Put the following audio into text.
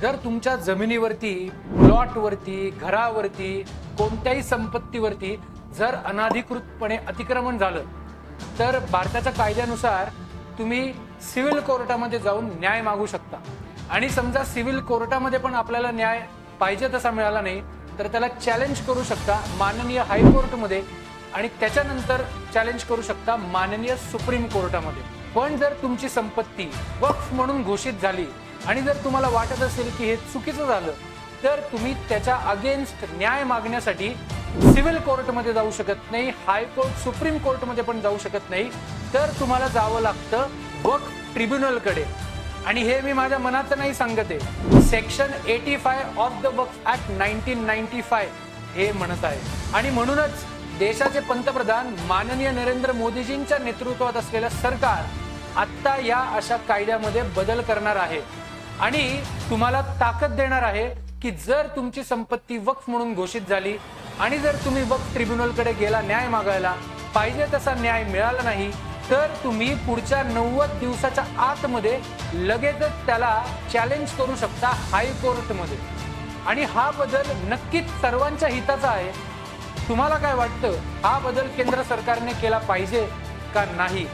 जर तुमच्या जमिनीवरती, प्लॉटवरती, घरावरती, कोणत्याही संपत्तीवरती जर अनाधिकृतपणे अतिक्रमण झालं तर भारताच्या कायद्यानुसार तुम्ही सिव्हिल कोर्टामध्ये जाऊन न्याय मागू शकता। आणि समजा सिव्हिल कोर्टामध्ये पण आपल्याला न्याय पाहिजे तसा मिळाला नाही तर त्याला चॅलेंज करू शकता माननीय हायकोर्टमध्ये आणि त्याच्यानंतर चॅलेंज करू शकता माननीय सुप्रीम कोर्टामध्ये। पण जर तुमची संपत्ती वक्फ म्हणून घोषित झाली आणि जर तुम्हाला वाटत असेल की हे चुकीचं झालं तर तुम्ही त्याच्या अगेन्स्ट न्याय मागण्यासाठी सिव्हिल कोर्टमध्ये जाऊ शकत नाही, हायकोर्ट सुप्रीम कोर्टमध्ये पण जाऊ शकत नाही, तर तुम्हाला जावं लागतं वक्फ ट्रिब्युनलकडे। आणि हे मी माझ्या मनाचं नाही सांगत आहे, section 85 of the Waqf act 1995 हे म्हणत आहे। आणि म्हणूनच देशाचे पंतप्रधान माननीय नरेंद्र मोदीजींच्या नेतृत्वात असलेलं सरकार आता या अशा कायद्यामध्ये बदल करणार आहे आणि तुम्हाला ताकद देणार आहे की जर तुमची संपत्ती वक्फ म्हणून घोषित झाली आणि जर तुम्ही वक्फ ट्रिब्युनलकडे गेला न्याय मागायला, पाहिजे तसा न्याय मिळाला नाही तर तुम्ही पुढच्या 90 दिवसाच्या आतमध्ये लगेचच त्याला चॅलेंज करू शकता हायकोर्टमध्ये। आणि हा बदल नक्कीच सर्वांच्या हिताचा आहे। तुम्हाला काय वाटतं, हा बदल केंद्र सरकारने केला पाहिजे का नाही?